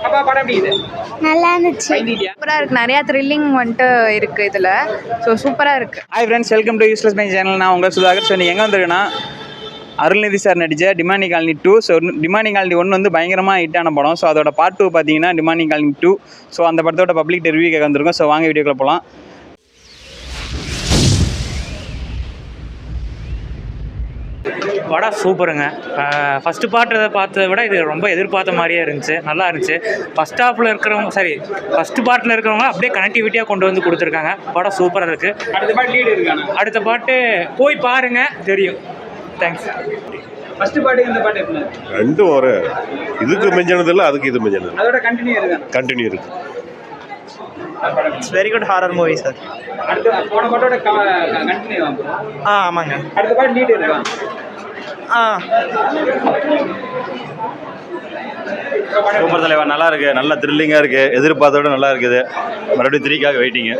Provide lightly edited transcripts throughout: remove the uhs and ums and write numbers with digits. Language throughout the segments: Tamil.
அப்பா படம் எப்படி இது? நல்லா இருந்துச்சு. சூப்பராக இருக்குது. நிறையா த்ரில்லிங் வந்துட்டு இருக்குது இதில். ஸோ சூப்பராக இருக்குது. Hi friends, welcome to useless mind channel. நான் உங்கள் சுதாகர். ஸோ நீங்கள் எங்கே வந்திருக்குன்னா அருள்நிதி சார் நடித்த demanding colony 2. So demanding colony 1 வந்து பயங்கரமாக ஹிட்டான படம். ஸோ அதோட பார்ட் 2 பார்த்தீங்கன்னா டிமாண்டிங் காலனி 2. ஸோ அந்த படத்தோட பப்ளிக் ரிவ்யூ கேட்க வந்திருக்கோம். ஸோ வாங்க வீடியோக்குள்ள போகலாம். படம் சூப்பருங்க. ஃபஸ்ட்டு பார்ட்டை பார்த்ததை விட இது ரொம்ப எதிர்பார்த்த மாதிரியே இருந்துச்சு. நல்லா இருந்துச்சு. ஃபஸ்ட் ஹாஃபில் இருக்கிறவங்க ஃபஸ்ட்டு பார்ட்டில் இருக்கிறவங்க அப்படியே கனெக்டிவிட்டியாக கொண்டு வந்து கொடுத்துருக்காங்க. படம் சூப்பராக இருக்குது. அடுத்த பாட்டு போய் பாருங்க, தெரியும். தேங்க்ஸ். ஃபர்ஸ்ட் பாட்டு இந்த பாட்டு எப்படி? ரெண்டும் ஒரு இதுக்கு மிஞ்சினது இல்லை, அதுக்கு இது மிஞ்சினது. அதோட கண்டினியூ இருக்கு. It's very good horror movie sir. அடுத்த போன பாட்டோட கண்டினியூ ஆகும். ஆமாங்க. அடுத்த பாட்டு லீட் இருக்கா? சூப்பர் தலைவா, நல்லா இருக்கு. நல்லா த்ரில்லிங்காக இருக்கு. எதிர்பார்த்தோட நல்லா இருக்குது. மறுபடியும் 3க்காக வெயிட்டிங்க.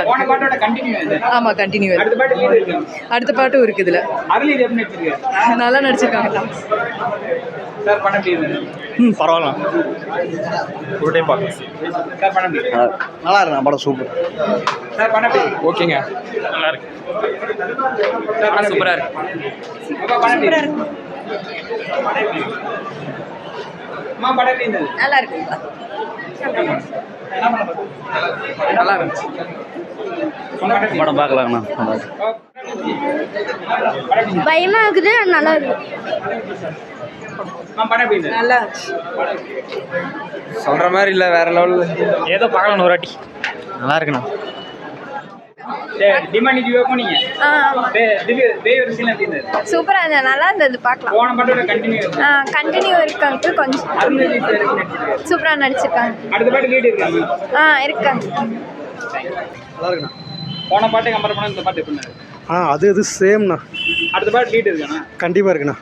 போன பாட்டோட கண்டினியூ இது. ஆமாம், கண்டினியூ. அடுத்த பாட்டு லீட் இருக்கு. அடுத்த பாட்டும் இருக்குது இதில். அருள்நிதி எப்படி நடிச்சிருக்காரு? நல்லா நடிச்சிருக்காங்க சார். படம் எப்படி இருக்கு? பரவாயில்ல, ஒரு டைம் பார்க்கலாம். சார் படம் எப்படி இருக்கு? நல்லா இருக்கு. படம் சூப்பர். சார் படம் எப்படி இருக்கு? ஓகேங்க, நல்லா இருக்கு. சார் படம் சூப்பராக இருக்கு. அப்பா படம் எப்படி இருக்கு? அம்மா படம் எப்படி இருந்தது? நல்லா இருக்கு. நல்லா இருந்துச்சு. படம் பார்க்கலாங்கண்ணா. பயமா இருக்குது. நல்லா இருக்கு. படம் எப்படி இருந்தது? நல்லா சொல்கிற மாதிரி இல்லை, வேற லெவலில். ஏதோ பார்க்கலாம் ஒரு வாட்டி. நல்லா இருக்குண்ணா. டிமாண்டிங் போனீங்க. பேய் சீன் எப்படி இருந்தது? சூப்பராக இருந்தது. நல்லா இருந்தது. பார்க்கலாம். போன பாட்டோட கண்டினியூ கண்டினியூ இருக்காங்க. கொஞ்சம் அருள்நிதி சார் எப்படி நடிச்சிருக்காரு? சூப்பராக நடிச்சிருக்காங்க. அடுத்த பாட்டு லீட் இருக்காங்க. இருக்காங்க. நல்லா இருக்குண்ணா. போன பாட்டை கம்பேர் பண்ண இந்த பாட்டு எப்படி இருந்தது? அது சேம்ண்ணா. அடுத்த பாட்டு லீட் இருக்காண்ணா? கண்டிப்பாக இருக்குண்ணா.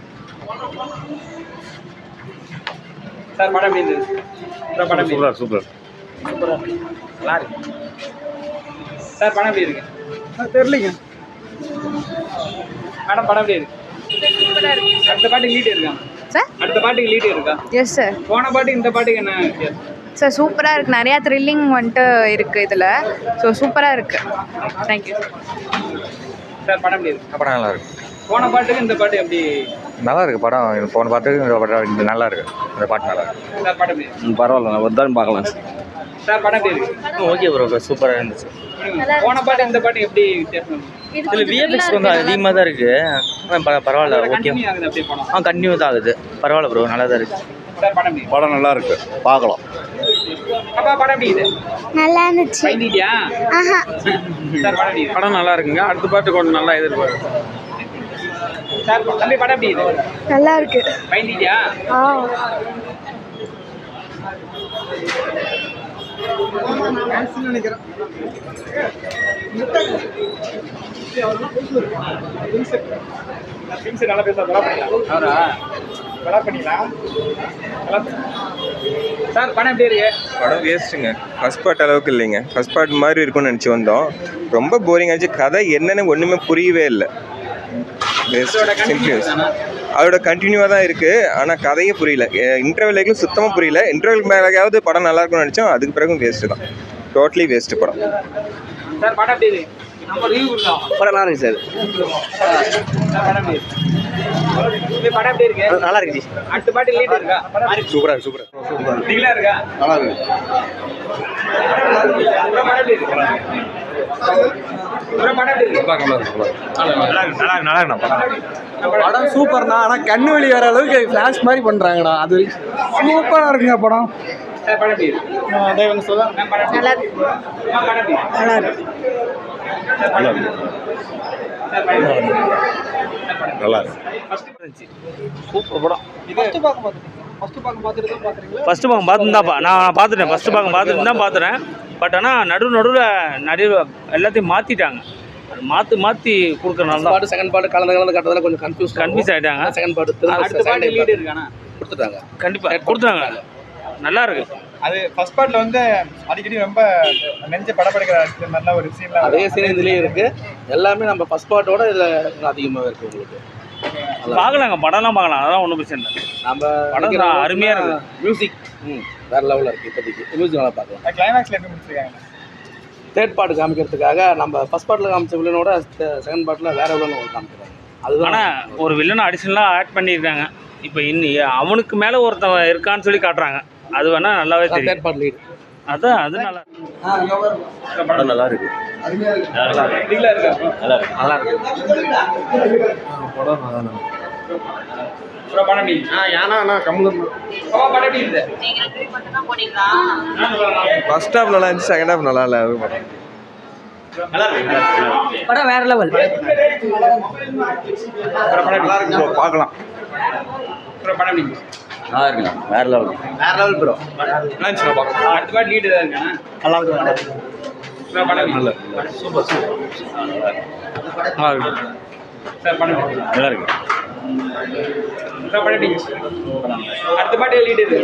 சார் படம் எப்படி இருந்தது? படம் சூப்பர். நல்லா இருக்கு. சார் படம் எப்படி இருக்கு? தெரியலங்க. மேடம் படம் எப்படி இருக்கு? அடுத்த பாட்டுக்கு லீட் இருக்கா சார்? அடுத்த பாட்டுக்கு லீட் இருக்கா? Yes sir. போன பாட்டுக்கு இந்த பாட்டுக்கு என்ன வித்தியாசம்? சார் சூப்பராக இருக்குது. நிறையா த்ரில்லிங் வந்துட்டு இருக்குது இதில். ஸோ சூப்பராக இருக்குது. தேங்க்யூ. சார் படம் எப்படி இருக்கு? படம் நல்லா இருக்கு. போன பாட்டுக்கு இந்த பாட்டு எப்படி? நல்லா இருக்கு படம். போன பாட்டுக்கு இந்த பாட்டு நல்லா இருக்கு. இந்த பாட்டு நல்லா இருக்கு. சார் படம் எப்படி இருக்கு? பரவாயில்ல, ஒரு தான் பார்க்கலாம். சார் படம் எப்படி இருக்கு? ஓகே ப்ரோ, சூப்பராக இருந்துச்சு. போன பாட்டு இந்த பாட்டு எப்படி வித்தியாசம்? இதில் விஎஃப்எக்ஸ் கொஞ்சம் அதிகமாக தான் இருக்குது. பரவாயில்ல, ஓகே. கண்டினியூ ஆகுது அப்படியே படம். கண்டினியூ தான் ஆகுது. பரவாயில்ல ப்ரோ, நல்லா தான் இருக்குது. சார் படம் எப்படி? படம் நல்லா இருக்கு, பார்க்கலாம். அப்பா படம் எப்படி இது? நல்லா இருந்துச்சு. பயந்துட்டியா? ஆஹா. சார் படம் எப்படி இருக்கு? படம் நல்லா இருக்குங்க. அடுத்த பாட்டு கொஞ்சம் நல்லா எதிர்பார்க்கு. சார் தம்பி படம் எப்படி இது? நல்லா இருக்கு. பயந்துட்டியா? நினைக்கிறேன். நல்லா பேச சார் படம் எப்படி இருக்கு? படம் வேஸ்ட்டுங்க. ஃபஸ்ட் பார்ட் அளவுக்கு இல்லைங்க. ஃபஸ்ட் பார்ட் மாதிரி இருக்கும்னு நினச்சி வந்தோம். ரொம்ப போரிங் ஆச்சு. கதை என்னன்னு ஒன்றுமே புரியவே இல்லை. அதோட கண்டினியூவாக தான் இருக்குது. ஆனால் கதையே புரியல. இன்டர்வல் வரைக்கும் சுத்தமாக புரியல. இன்டர்வலுக்கு மேலேயாவது படம் நல்லா இருக்கும்னு நினச்சோம். அதுக்கு பிறகும் வேஸ்ட்டு தான். டோட்டலி வேஸ்ட்டு படம். சார் படம் எப்படி இருக்கு? நம்ம ரிவ்யூ கொடுக்கலாம். படம் நல்லா இருக்கு சார். படம் எப்படி இருக்கு? படம் எப்படி இருக்கு? நல்லா இருக்கு. அடுத்த பாட்டு லீட் இருக்கா? சூப்பராக நீங்களா இருக்கா? நல்லா இருக்கு. படம் எப்படி இருக்கு? படம் சூப்பர்ண்ணா. ஆனால் கண்ணு வெளி வர அளவுக்கு ஃப்ளாஷ் மாதிரி பண்ணுறாங்கண்ணா. அது சூப்பராக இருக்குங்க படம். படம் எப்படி இருக்கு? நல்லா இருக்கு. நல்லா இருக்கு. நல்லா இருக்கு. சூப்பர் படம். ஃபஸ்ட்டு பாகம் பார்த்துட்டு ஃபஸ்ட்டு பாகம் பார்த்துருந்தாப்பா நான் பார்த்துட்டேன். ஃபஸ்ட்டு பாகம் பார்த்துட்டு தான் பார்த்துறேன். பட் ஆனால் நடுவில் நிறைய எல்லாத்தையும் மாற்றிட்டாங்க. மாற்றி கொடுக்குறனால தான் செகண்ட் பாட்டு கலந்து கட்டதில் கொஞ்சம் கன்ஃபியூஸ் ஆகிட்டாங்க. செகண்ட் பாட்டு அடுத்த பாட்டு லீட் இருக்கானா? கொடுத்துட்டாங்க. கண்டிப்பாக கொடுத்துட்டாங்க. நல்லா இருக்கு. அது ஃபர்ஸ்ட் பார்ட்ல வந்து அடிக்கடி ரொம்ப நெஞ்ச படபடுக்கிற நல்ல ஒரு சீன்ல அதே சீன் இதுலேயே இருக்குது. எல்லாமே நம்ம ஃபர்ஸ்ட் பார்ட்டோட இதில் அதிகமாக இருக்குது உங்களுக்கு. பார்க்கலாங்க, படம்லாம் பார்க்கலாம், அதெல்லாம் ஒன்றும் பிரச்சனை இல்லை. நம்ம படம் தான் அருமையாக இருக்குது. மியூசிக் வேற லெவலில் இருக்குது. இப்போதைக்கு மியூசிக் நல்லா பார்க்கலாம். கிளைமேக்ஸ்ல எப்படி முடிச்சிருக்காங்க? தேர்ட் பார்ட் காமிக்கிறதுக்காக நம்ம ஃபர்ஸ்ட் பார்ட்டில் காமிச்ச வில்லனோட செகண்ட் பார்ட்டில் வேற வில்லன் காமிக்கிறாங்க. அதுதான் ஆனால் ஒரு வில்லனை அடிஷனலாக ஆட் பண்ணியிருக்காங்க. இப்போ அவனுக்கு மேலே ஒருத்தன் இருக்கான்னு சொல்லி காட்டுறாங்க. அது வேணால் நல்லாவே தெரியும். Third part lead. அதான் அது நல்லா படம் நல்லா இருக்கு. நல்லா இருக்கா? நல்லா இருக்கு. படம் எப்படி? படம் எப்படி இருக்கு? ஃபர்ஸ்ட் ஹாஃப் நல்லா இருந்துச்சு, செகண்ட் ஹாஃப் நல்லா இல்லை. அது படம் படம் வேற லெவல். பார்க்கலாம். படம் எப்படி இருக்கு? நல்லா இருக்குண்ணா, வேற லெவல். வேற லெவல் ப்ரோ. நல்லா இருந்துச்சு பார்க்கலாம். அடுத்த பாட்டு லீடு தான் இருக்கானே. நல்லா இருக்கு. படம் நல்ல சூப்பர் நல்லா இருக்கு சார். படம் நல்லா இருக்கு. சார் படம் எப்படி இருக்கு? அடுத்த பாட்டு லீடு இருக்கு.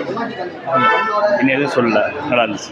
இன்னும் எதுவும் சொல்லல, நல்லா இருந்துச்சு.